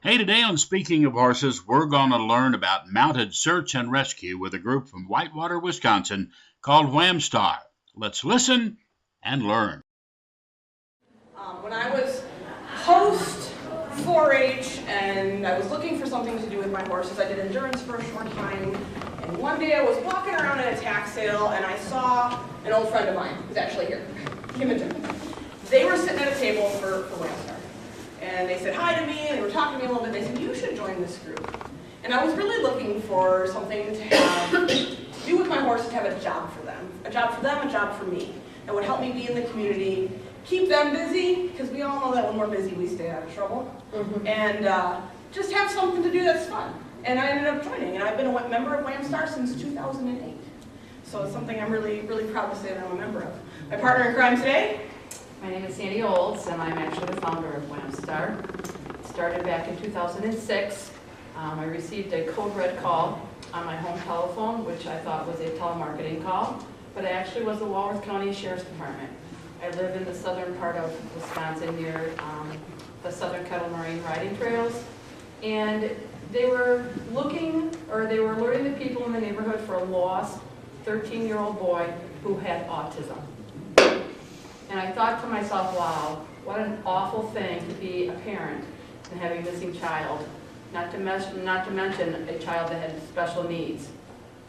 Hey, today on Speaking of Horses, we're going to learn about mounted search and rescue with a group from Whitewater, Wisconsin called Whamstar. Let's listen and learn. When I was post 4-H and I was looking for something to do with my horses, I did endurance for a short time. And one day I was walking around at a tack sale and I saw an old friend of mine who's actually here, Kim and Jim. They were sitting at a table for Whamstar. And they said hi to me, and they were talking to me a little bit. They said, you should join this group. And I was really looking for something to have to do with my horses, to have a job for them. A job for them, a job for me. That would help me be in the community, keep them busy, because we all know that when we're busy, we stay out of trouble. And just have something to do that's fun. And I ended up joining, and I've been a member of Whamstar since 2008. So it's something I'm really, really proud to say that I'm a member of. My partner in crime today? My name is Sandy Olds, and I'm actually the founder of Whamstar. It started back in 2006. I received a code red call on my home telephone, which I thought was a telemarketing call, but it actually was the Walworth County Sheriff's Department. I live in the southern part of Wisconsin near the Southern Kettle Moraine riding trails, and they were looking, or they were alerting the people in the neighborhood for a lost 13-year-old boy who had autism. And I thought to myself, wow, what an awful thing to be a parent and have a missing child, not to mention a child that had special needs.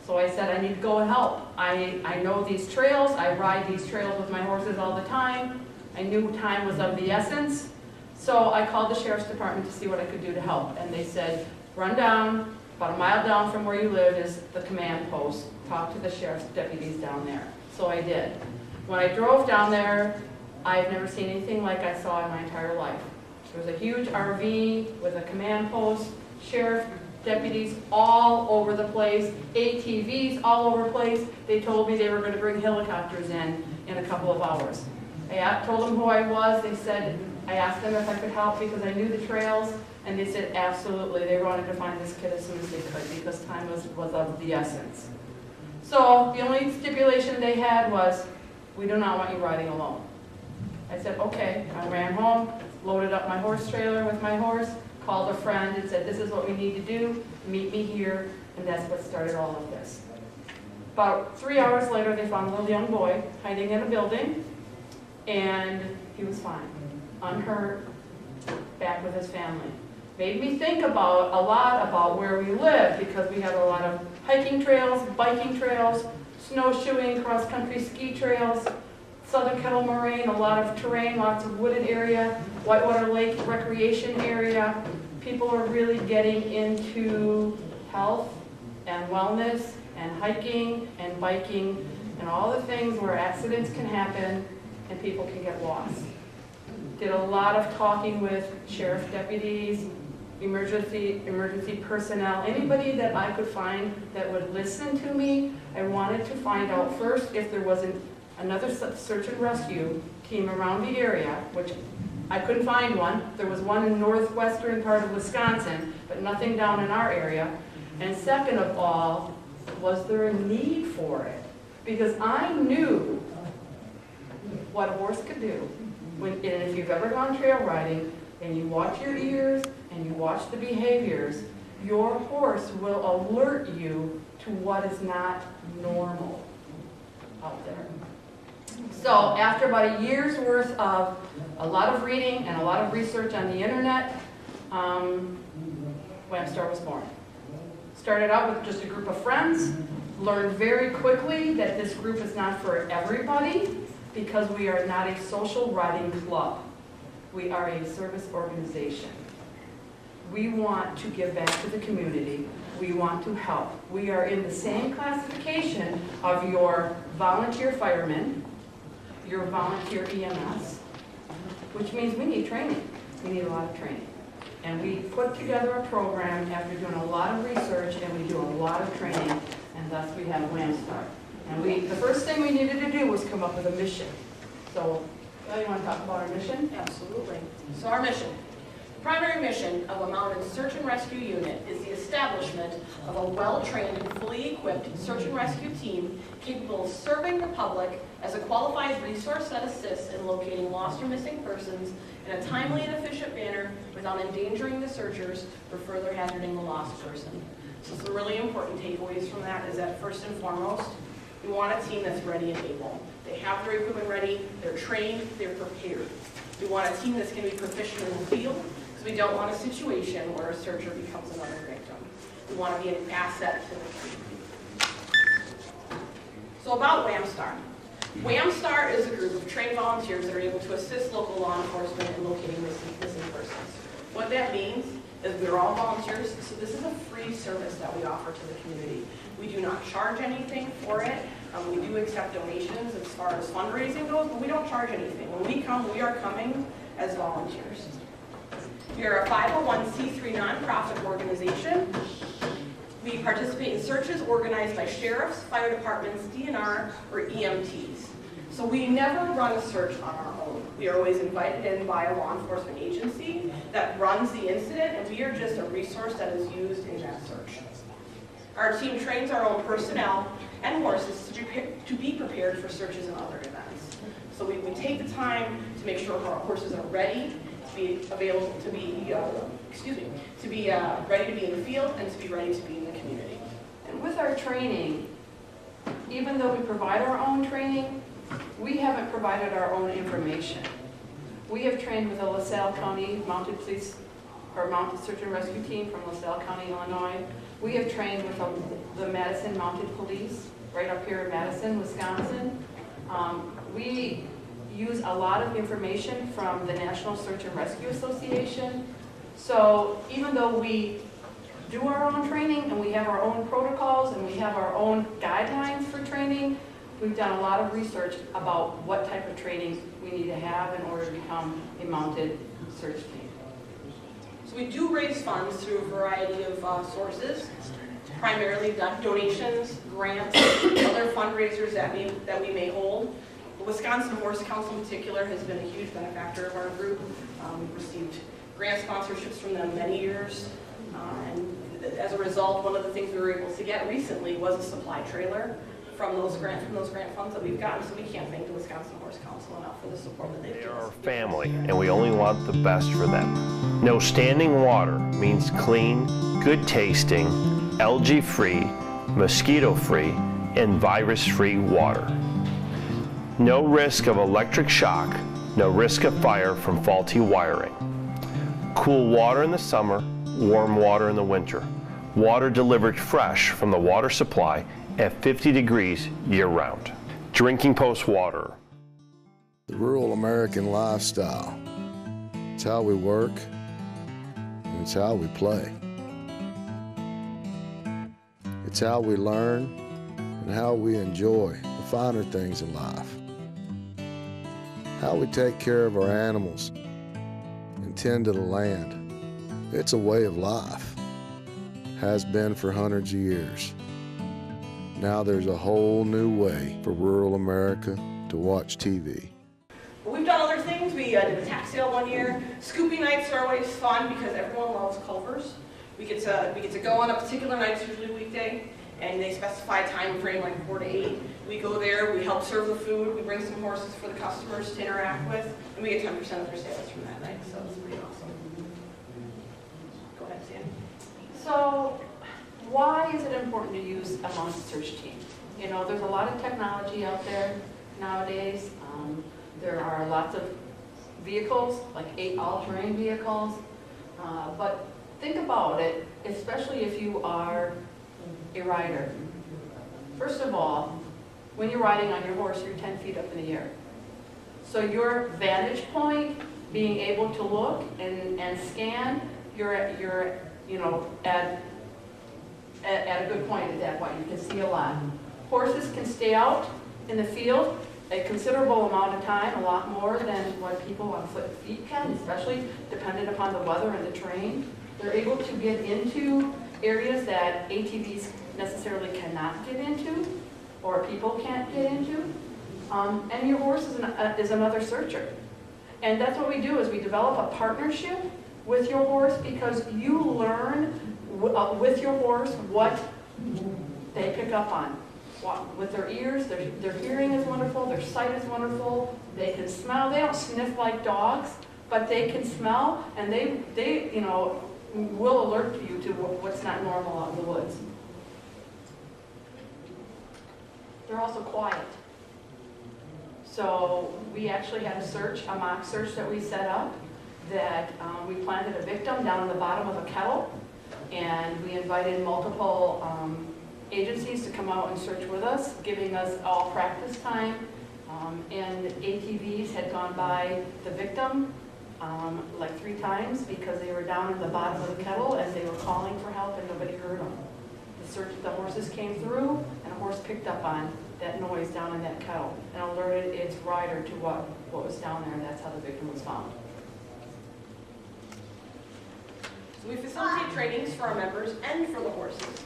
So I said, I need to go and help. I know these trails, I ride these trails with my horses all the time. I knew time was of the essence. So I called the Sheriff's Department to see what I could do to help. And they said, run down, about a mile down from where you live is the command post. Talk to the sheriff's deputies down there. So I did. When I drove down there, I've never seen anything like I saw in my entire life. There was a huge RV with a command post, sheriff, deputies all over the place, ATVs all over the place. They told me they were going to bring helicopters in a couple of hours. I told them who I was. They said, I asked them if I could help because I knew the trails, and they said absolutely. They wanted to find this kid as soon as they could because time was of the essence. So the only stipulation they had was, we do not want you riding alone. I said, okay. I ran home, loaded up my horse trailer with my horse, called a friend and said, this is what we need to do, meet me here, and that's what started all of this. About 3 hours later, they found a little young boy hiding in a building, and he was fine, unhurt, back with his family. Made me think a lot about where we live, because we have a lot of hiking trails, biking trails, snowshoeing, cross-country ski trails, Southern Kettle Moraine, a lot of terrain, lots of wooded area, Whitewater Lake recreation area. People are really getting into health and wellness and hiking and biking and all the things where accidents can happen and people can get lost. Did a lot of talking with sheriff deputies, emergency personnel, anybody that I could find that would listen to me. I wanted to find out first if there wasn't another search and rescue team around the area, which I couldn't find one. There was one in northwestern part of Wisconsin, but nothing down in our area. And second of all, was there a need for it? Because I knew what a horse could do. And if you've ever gone trail riding and you watch your ears and you watch the behaviors, your horse will alert you to what is not normal out there. So after about a year's worth of a lot of reading and a lot of research on the internet, Whamstar was born. Started out with just a group of friends, learned very quickly that this group is not for everybody because we are not a social riding club. We are a service organization. We want to give back to the community. We want to help. We are in the same classification of your volunteer firemen, your volunteer EMS, which means we need training. We need a lot of training. And we put together a program after doing a lot of research, and we do a lot of training, and thus we have Whamstar. And the first thing we needed to do was come up with a mission. So, you want to talk about our mission? Absolutely. So our mission. The primary primary mission of a mounted search and rescue unit is the establishment of a well-trained and fully equipped search and rescue team capable of serving the public as a qualified resource that assists in locating lost or missing persons in a timely and efficient manner without endangering the searchers or further hazarding the lost person. So some really important takeaways from that is that first and foremost, we want a team that's ready and able. They have their equipment ready, they're trained, they're prepared. We want a team that's going to be proficient in the field, because we don't want a situation where a searcher becomes another victim. We want to be an asset to the community. So about WAMSTAR. WAMSTAR is a group of trained volunteers that are able to assist local law enforcement in locating missing persons. What that means is we're all volunteers, so this is a free service that we offer to the community. We do not charge anything for it. We do accept donations as far as fundraising goes, but we don't charge anything. When we come, we are coming as volunteers. We are a 501c3 nonprofit organization. We participate in searches organized by sheriffs, fire departments, DNR, or EMTs. So we never run a search on our own. We are always invited in by a law enforcement agency that runs the incident, and we are just a resource that is used in that search. Our team trains our own personnel and horses to be prepared for searches and other events. So we take the time to make sure our horses are ready to be available to be, ready to be in the field and to be ready to be in the community. And with our training, even though we provide our own training, we haven't provided our own information. We have trained with the LaSalle County Mounted Police, or Mounted Search and Rescue Team from LaSalle County, Illinois. We have trained with the Madison Mounted Police, right up here in Madison, Wisconsin. We use a lot of information from the National Search and Rescue Association. So even though we do our own training and we have our own protocols and we have our own guidelines for training, we've done a lot of research about what type of training we need to have in order to become a mounted search team. So we do raise funds through a variety of sources, primarily donations, grants, other fundraisers that we may hold. The Wisconsin Horse Council in particular has been a huge benefactor of our group. We've received grant sponsorships from them many years. And as a result, one of the things we were able to get recently was a supply trailer from those grant funds that we've gotten. So we can't thank the Wisconsin Horse Council enough for the support that they've given us. They're our family, and we only want the best for them. No standing water means clean, good tasting, algae-free, mosquito-free, and virus-free water. No risk of electric shock, no risk of fire from faulty wiring. Cool water in the summer, warm water in the winter. Water delivered fresh from the water supply at 50 degrees year-round. Drinking Post water. The rural American lifestyle. It's how we work, and it's how we play. It's how we learn and how we enjoy the finer things in life. How we take care of our animals and tend to the land. It's a way of life. Has been for hundreds of years. Now there's a whole new way for rural America to watch TV. We've done other things. We did a tax sale one year. Scooping nights are always fun because everyone loves Culvers. We get to go on a particular night, it's usually a weekday, and they specify a time frame like 4 to 8. We go there, we help serve the food, we bring some horses for the customers to interact with, and we get 10% of their sales from that night, so it's pretty awesome. Go ahead, Sam. So why is it important to use a mounted search team? You know, there's a lot of technology out there nowadays. There are lots of vehicles, like 8 all-terrain vehicles, but think about it, especially if you are a rider. First of all, when you're riding on your horse, you're 10 feet up in the air. So your vantage point, being able to look and scan, you're at a good point at that point. You can see a lot. Horses can stay out in the field a considerable amount of time, a lot more than what people on foot and feet can, especially dependent upon the weather and the terrain. They're able to get into areas that ATVs necessarily cannot get into, or people can't get into. And your horse is another searcher. And that's what we do, is we develop a partnership with your horse, because you learn with your horse what they pick up on. With their ears, their hearing is wonderful, their sight is wonderful, they can smell. They don't sniff like dogs, but they can smell, and they you know, will alert you to what's not normal out in the woods. They're also quiet. So we actually had a mock search that we set up, that we planted a victim down in the bottom of a kettle, and we invited multiple agencies to come out and search with us, giving us all practice time, and ATVs had gone by the victim like 3 times because they were down in the bottom of the kettle and they were calling for help and nobody heard them. The horses came through and a horse picked up on that noise down in that kettle and alerted its rider to what was down there, and that's how the victim was found. So we facilitate trainings for our members and for the horses.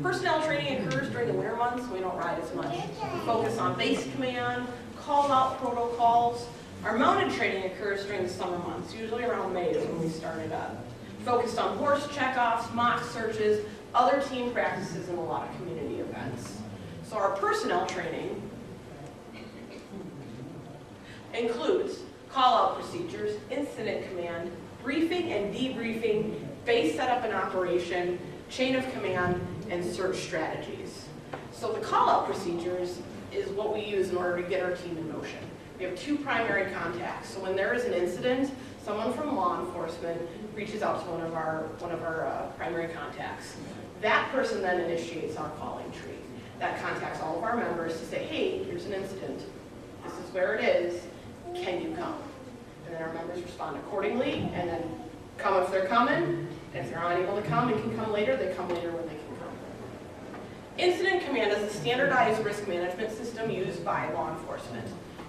Personnel training occurs during the winter months, so we don't ride as much. We focus on base command, call-out protocols. Our mounted training occurs during the summer months, usually around May is when we started up. Focused on horse checkoffs, mock searches, other team practices, and a lot of community events. So our personnel training includes call-out procedures, incident command, briefing and debriefing, base setup and operation, chain of command, and search strategies. So the call-out procedures is what we use in order to get our team in motion. We have 2 primary contacts. So when there is an incident, someone from law enforcement reaches out to one of our primary contacts. That person then initiates our calling tree. That contacts all of our members to say, hey, here's an incident. This is where it is. Can you come? And then our members respond accordingly, and then come if they're coming. If they're unable to come and can come later, they come later when they can come. Incident command is a standardized risk management system used by law enforcement.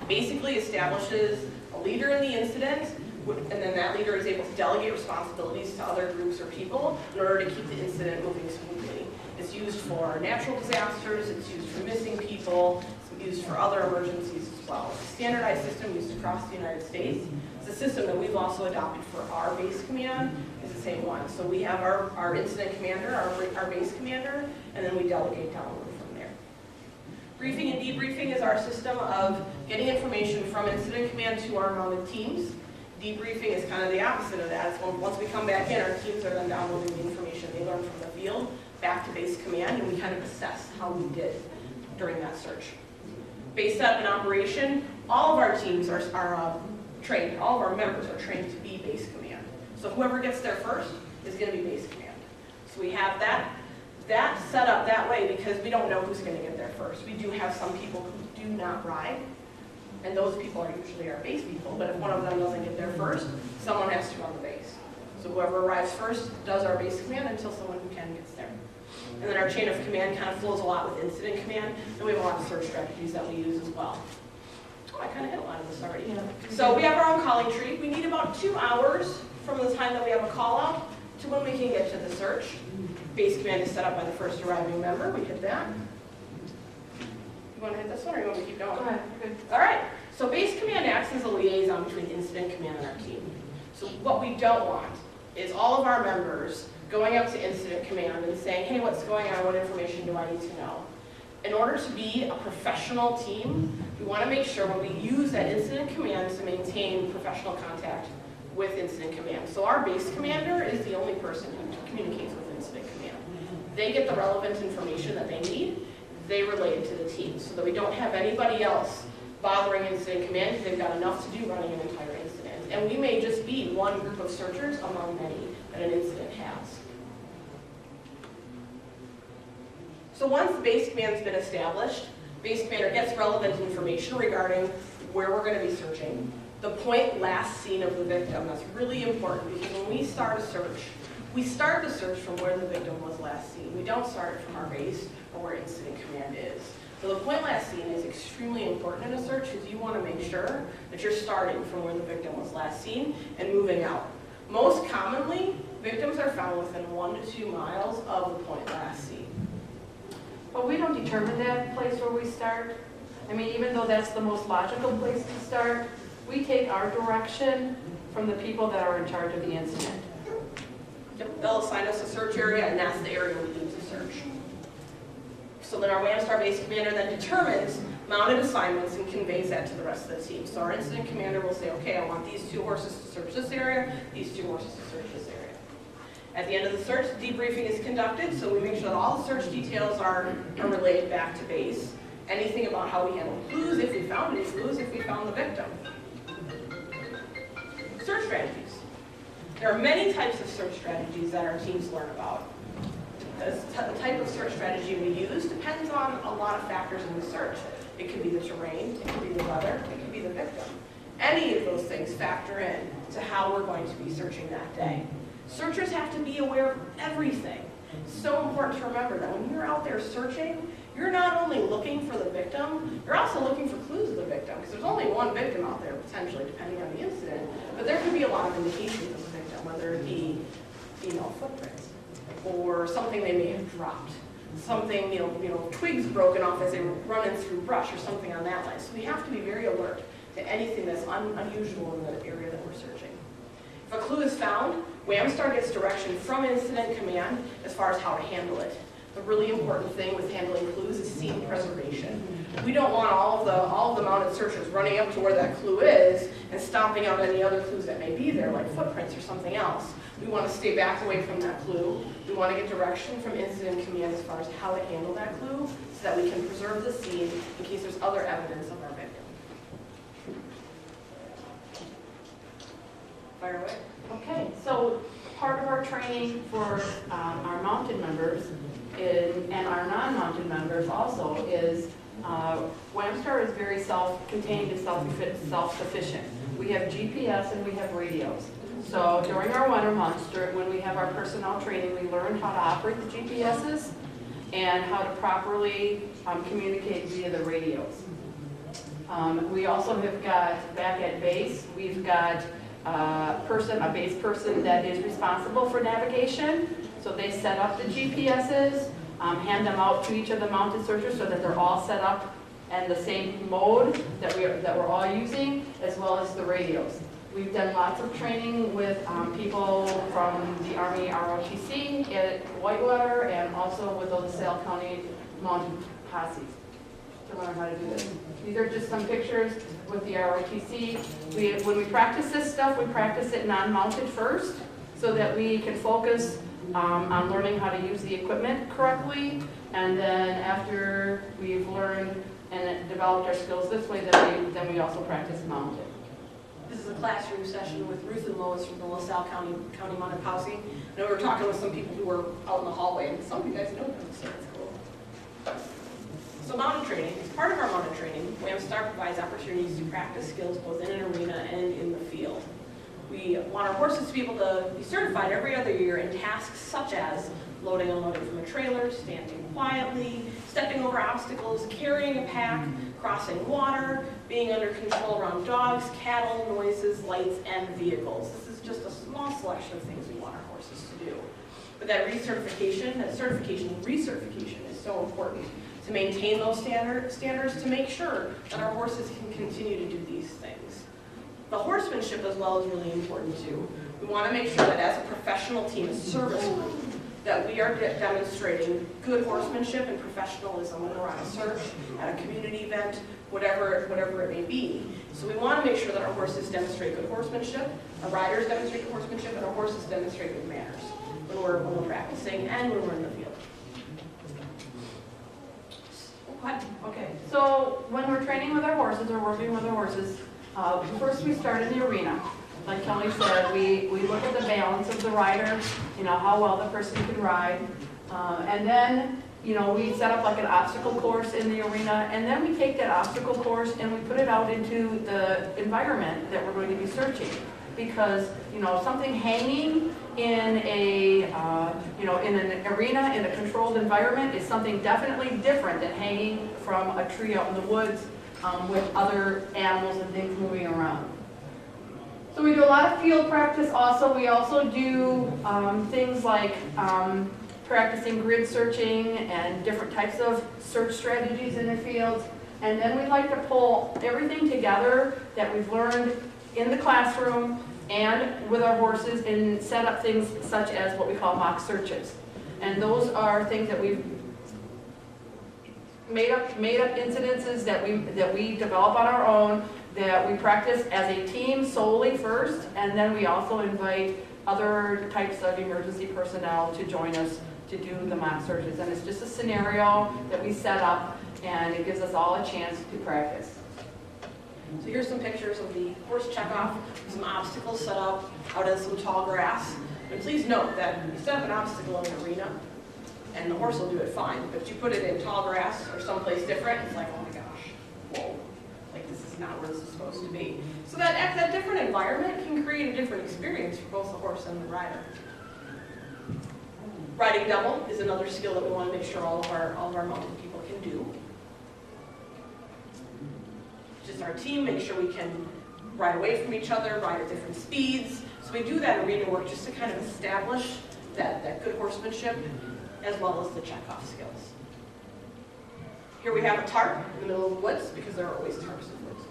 Basically establishes a leader in the incident, and then that leader is able to delegate responsibilities to other groups or people in order to keep the incident moving smoothly. It's used for natural disasters, it's used for missing people, it's used for other emergencies as well. It's a standardized system used across the United States. It's a system that we've also adopted for our base command. It's the same one. So we have our incident commander, our base commander, and then we delegate downward from there. Briefing and debriefing is our system of getting information from incident command to our mounted teams. Debriefing is kind of the opposite of that. It's once we come back in, our teams are then downloading the information they learned from the field back to base command, and we kind of assess how we did during that search. Base setup and operation, all of our teams are trained, all of our members are trained to be base command. So whoever gets there first is going to be base command. So we have that set up that way because we don't know who's going to get there first. We do have some people who do not ride, and those people are usually our base people, but if one of them doesn't get there first, someone has to run the base. So whoever arrives first does our base command until someone who can gets there. And then our chain of command kind of flows a lot with incident command, and we have a lot of search strategies that we use as well. Oh, I kind of hit a lot of this already. Yeah. So we have our own calling tree. We need about 2 hours from the time that we have a call out to when we can get to the search. Base command is set up by the first arriving member. We hit that. You want to hit this one or you want me to keep going? Go ahead. Good. All right. So base command acts as a liaison between incident command and our team. So what we don't want is all of our members going up to incident command and saying, hey, what's going on? What information do I need to know? In order to be a professional team, we want to make sure when we use that incident command to maintain professional contact with incident command. So our base commander is the only person who communicates with incident command. They get the relevant information that they need. They relay it to the team so that we don't have anybody else bothering incident command because they've got enough to do running an entire incident. And we may just be one group of searchers among many that an incident has. So once base command's been established, base commander gets relevant information regarding where we're going to be searching, the point last seen of the victim. That's really important because when we start a search, we start the search from where the victim was last seen. We don't start it from our base or where incident command is. So the point last seen is extremely important in a search because you want to make sure that you're starting from where the victim was last seen and moving out. Most commonly, victims are found within 1 to 2 miles of the point last seen. But we don't determine that place where we start. I mean, even though that's the most logical place to start, we take our direction from the people that are in charge of the incident. Yep, they'll assign us a search area, and that's the area we need to search. So then our WAMSTAR-based commander then determines mounted assignments and conveys that to the rest of the team. So our incident commander will say, okay, I want these 2 horses to search this area, these 2 horses to search this area. At the end of the search, debriefing is conducted, so we make sure that all the search details are relayed back to base. Anything about how we handle clues, if we found any clues, if we found the victim. Search strategies. There are many types of search strategies that our teams learn about. The type of search strategy we use depends on a lot of factors in the search. It could be the terrain, it could be the weather, it could be the victim. Any of those things factor in to how we're going to be searching that day. Searchers have to be aware of everything. It's so important to remember that when you're out there searching, you're not only looking for the victim, you're also looking for clues of the victim, because there's only one victim out there, potentially, depending on the incident. But there could be a lot of indications of the victim, whether it be female footprints, or something they may have dropped, something, twigs broken off as they were running through brush, or something on that line. So we have to be very alert to anything that's unusual in the area that we're searching. If a clue is found, WAMSTAR gets direction from Incident Command as far as how to handle it. The really important thing with handling clues is scene preservation. We don't want all of the mounted searchers running up to where that clue is and stomping out any other clues that may be there, like footprints or something else. We want to stay back away from that clue. We want to get direction from Incident Command as far as how to handle that clue so that we can preserve the scene in case there's other evidence of our victim. Fire away. Okay, so part of our training for our mounted members and our non-mounted members also is WAMSTAR is very self-contained and self-sufficient. We have GPS and we have radios. So during our winter months, when we have our personnel training, we learn how to operate the GPSs and how to properly communicate via the radios. We also have got, back at base, we've got a base person that is responsible for navigation. So they set up the GPSs, hand them out to each of the mounted searchers so that they're all set up in the same mode that we're all using, as well as the radios. We've done lots of training with people from the Army ROTC at Whitewater and also with the LaSalle County Mounted Posses to learn how to do this. These are just some pictures with the ROTC. When we practice this stuff, we practice it non-mounted first so that we can focus on learning how to use the equipment correctly. And then after we've learned and developed our skills this way, then we also practice mounted. This is a classroom session with Ruth and Lois from the LaSalle County Mounted Posse. I know we were talking with some people who were out in the hallway, and some of you guys know them, so it's cool. So mounted training, as part of our mounted training, WAMSTAR provides opportunities to practice skills both in an arena and in the field. We want our horses to be able to be certified every other year in tasks such as loading and unloading from a trailer, standing quietly, stepping over obstacles, carrying a pack, crossing water, being under control around dogs, cattle, noises, lights, and vehicles. This is just a small selection of things we want our horses to do. But that recertification, recertification is so important to maintain those standards to make sure that our horses can continue to do these things. The horsemanship as well is really important too. We want to make sure that as a professional team, a service group, that we are demonstrating good horsemanship and professionalism when we're on a search, at a community event, whatever it may be. So we want to make sure that our horses demonstrate good horsemanship, our riders demonstrate good horsemanship, and our horses demonstrate good manners when we're practicing and when we're in the field. Okay, so when we're training with our horses or working with our horses, first we start in the arena. Like Kelly said, we look at the balance of the rider, how well the person can ride. And then, we set up like an obstacle course in the arena, and then we take that obstacle course and we put it out into the environment that we're going to be searching. Because, something hanging in in an arena, in a controlled environment, is something definitely different than hanging from a tree out in the woods with other animals and things moving around. So we do a lot of field practice also. We also do things like practicing grid searching and different types of search strategies in the fields. And then we like to pull everything together that we've learned in the classroom and with our horses, and set up things such as what we call mock searches. And those are things that we've made up incidences that we develop on our own, that we practice as a team solely first, and then we also invite other types of emergency personnel to join us to do the mock searches. And it's just a scenario that we set up, and it gives us all a chance to practice. So here's some pictures of the horse checkoff, some obstacles set up out in some tall grass. And please note that you set up an obstacle in an arena, and the horse will do it fine. But you put it in tall grass or someplace different, it's like, oh my gosh, whoa, like this is not where this is supposed to be. So that different environment can create a different experience for both the horse and the rider. Riding double is another skill that we want to make sure all of our mounted people can do. Just our team, make sure we can ride away from each other, ride at different speeds. So we do that arena work just to kind of establish that good horsemanship, as well as the checkoff skills. Here we have a tarp in the middle of the woods, because there are always tarps in the woods.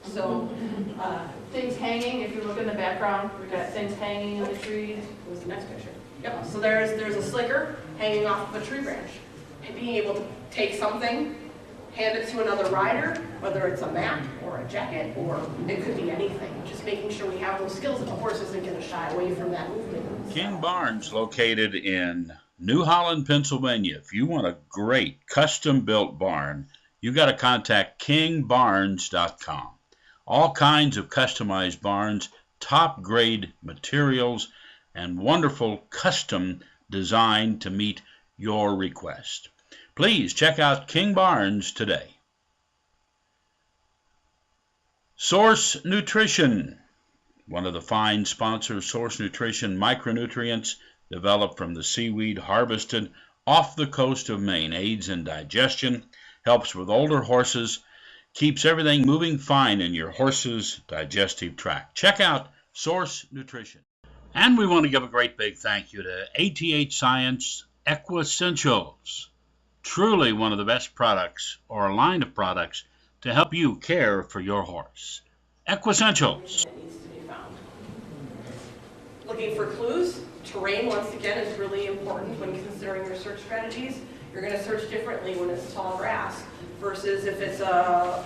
So Things hanging, if you look in the background, we've got things hanging in the trees. what was the next picture? Yep, so there's a slicker hanging off of a tree branch. And being able to take something, hand it to another rider, whether it's a map or a jacket, or it could be anything. Just making sure we have those skills that the horse isn't going to shy away from that movement. King Barns, located in New Holland, Pennsylvania. If you want a great custom-built barn, you got to contact kingbarns.com. All kinds of customized barns, top-grade materials, and wonderful custom design to meet your request. Please check out King Barns today. Source Nutrition. One of the fine sponsors, Source Nutrition, micronutrients developed from the seaweed harvested off the coast of Maine, aids in digestion, helps with older horses, keeps everything moving fine in your horse's digestive tract. Check out Source Nutrition. And we want to give a great big thank you to ATH Science Equessentials. Truly one of the best products, or a line of products, to help you care for your horse. Equessentials. That needs to be found. Looking for clues. Terrain, once again, is really important when considering your search strategies. You're going to search differently when it's tall grass versus if it's a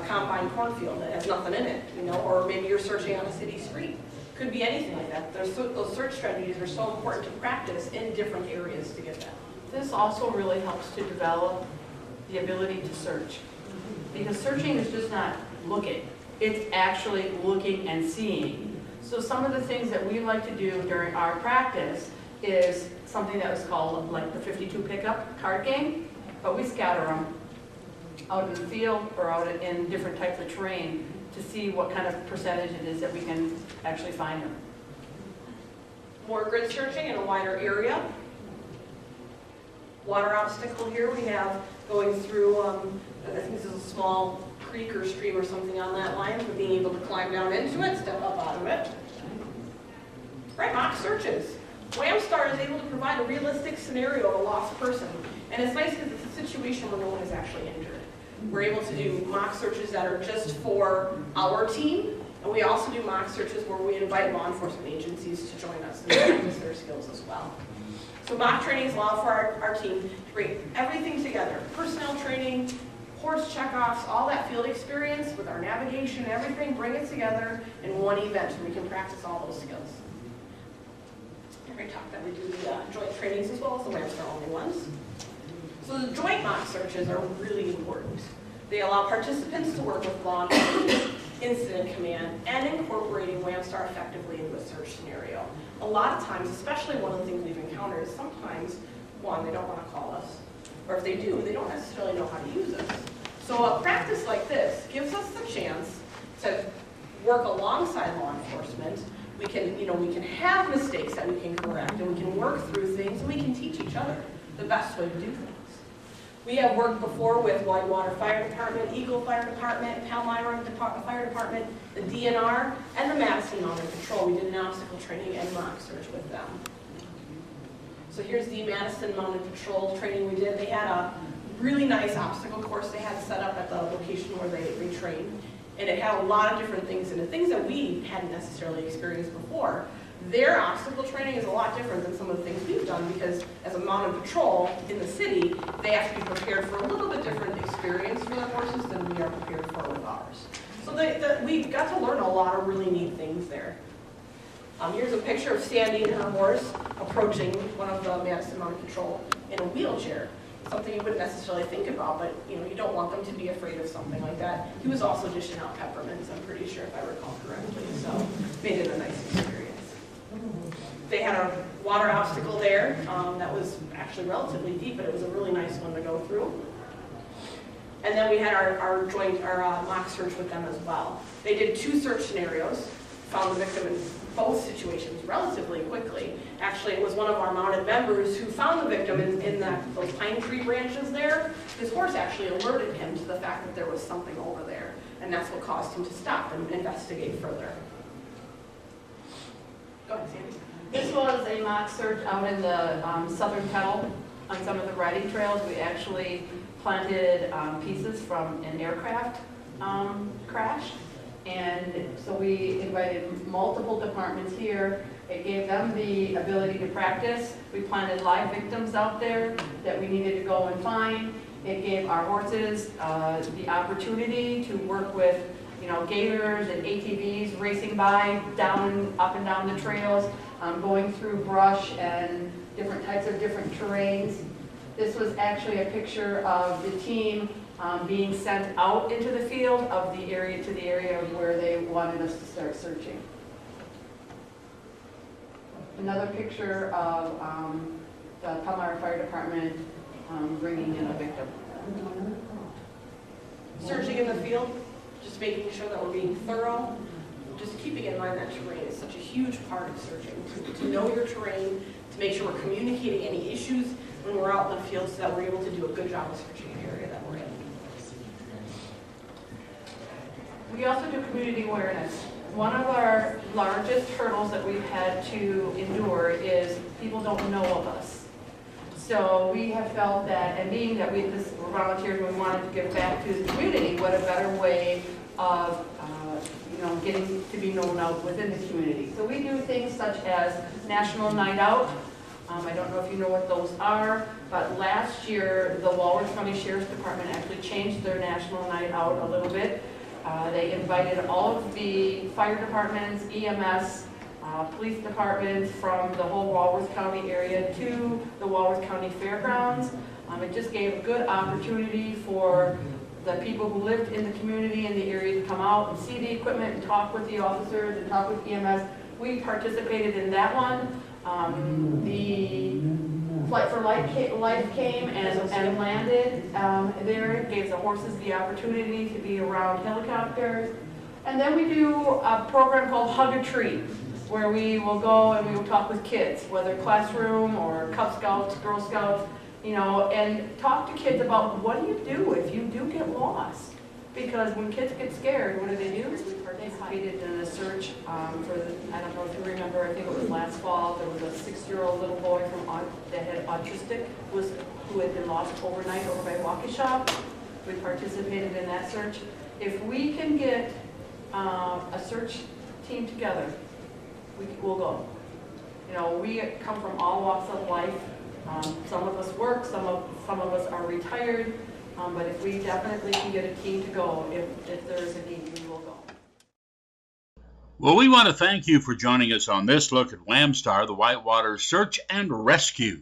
combine cornfield that has nothing in it, or maybe you're searching on a city street. Could be anything like that. Those search strategies are so important to practice in different areas to get that. This also really helps to develop the ability to search. Because searching is just not looking. It's actually looking and seeing. So some of the things that we like to do during our practice is something that was called like the 52 pickup card game, but we scatter them out in the field or out in different types of terrain to see what kind of percentage it is that we can actually find them. More grid searching in a wider area. Water obstacle here we have going through, I think this is a small creek or stream or something on that line, but being able to climb down into it, step up out of it. Right, mock searches. Whamstar is able to provide a realistic scenario of a lost person. And it's nice because it's a situation where no one is actually injured. We're able to do mock searches that are just for our team, and we also do mock searches where we invite law enforcement agencies to join us and practice their skills as well. So mock trainings allow for our team to bring everything together. Personnel training, horse checkoffs, all that field experience with our navigation and everything, bring it together in one event so we can practice all those skills. I already talked that we do the joint trainings as well as the Whamstar only ones. So the joint mock searches are really important. They allow participants to work with law enforcement, incident command, and incorporating Whamstar effectively into a search scenario. A lot of times, especially one of the things we've encountered is sometimes, one, they don't want to call us, or if they do, they don't necessarily know how to use us. So a practice like this gives us the chance to work alongside law enforcement. We can, we can have mistakes that we can correct, and we can work through things, and we can teach each other the best way to do things. We have worked before with Whitewater Fire Department, Eagle Fire Department, Palmyra Fire Department, the DNR, and the Madison Mounted Patrol. We did an obstacle training and mock search with them. So here's the Madison Mounted Patrol training we did. They had a really nice obstacle course they had set up at the location where they trained. And it had a lot of different things in it, things that we hadn't necessarily experienced before. Their obstacle training is a lot different than some of the things we've done because as a mounted patrol in the city, they have to be prepared for a little bit different experience for their horses than we are prepared for with ours. So we got to learn a lot of really neat things there. Here's a picture of Sandy and her horse approaching one of the Madison Mounted Patrol in a wheelchair. Something you wouldn't necessarily think about, but you don't want them to be afraid of something like that. He was also dishing out peppermints, I'm pretty sure, if I recall correctly, so made it a nice experience. They had a water obstacle there that was actually relatively deep, but it was a really nice one to go through. And then we had our mock search with them as well. They did 2 search scenarios, found the victim in both situations relatively quickly. Actually, it was one of our mounted members who found the victim in those pine tree branches there. His horse actually alerted him to the fact that there was something over there, and that's what caused him to stop and investigate further. Go ahead, Sandy. This was a mock search out in the southern kettle on some of the riding trails. We actually planted pieces from an aircraft crash. And so we invited multiple departments here. It gave them the ability to practice. We planted live victims out there that we needed to go and find. It gave our horses the opportunity to work with gators and ATVs racing by up and down the trails, going through brush and different types of different terrains. This was actually a picture of the team being sent out into the field of the area where they wanted us to start searching. Another picture of the Palmyra Fire Department bringing in a victim. Searching in the field, just making sure that we're being thorough, just keeping in mind that terrain is such a huge part of searching, to know your terrain, to make sure we're communicating any issues when we're out in the field so that we're able to do a good job of searching an area that we're in. We also do community awareness. One of our largest hurdles that we've had to endure is people don't know of us. So we have felt that, and being that we're volunteers and we wanted to give back to the community, what a better way of getting to be known out within the community. So we do things such as National Night Out. I don't know if you know what those are, but last year the Walworth County Sheriff's Department actually changed their National Night Out a little bit. They invited all of the fire departments, EMS, police departments from the whole Walworth County area to the Walworth County Fairgrounds. It just gave a good opportunity for the people who lived in the community in the area to come out and see the equipment and talk with the officers and talk with EMS. We participated in that one. The Flight for Life came and landed there. It gave the horses the opportunity to be around helicopters. And then we do a program called Hug a Tree, where we will go and we will talk with kids, whether classroom or Cub Scouts, Girl Scouts, and talk to kids about what do you do if you do get lost? Because when kids get scared, what do? We participated in a search I don't know if you remember, I think it was last fall, there was a 6-year-old little boy that had autistic, who had been lost overnight over by Waukesha. We participated in that search. If we can get a search team together, we'll go. We come from all walks of life. Some of us work, some of us are retired, but if we definitely can get a team to go, if there is a need, we will go. Well, we want to thank you for joining us on this look at Lambstar, the Whitewater Search and Rescue.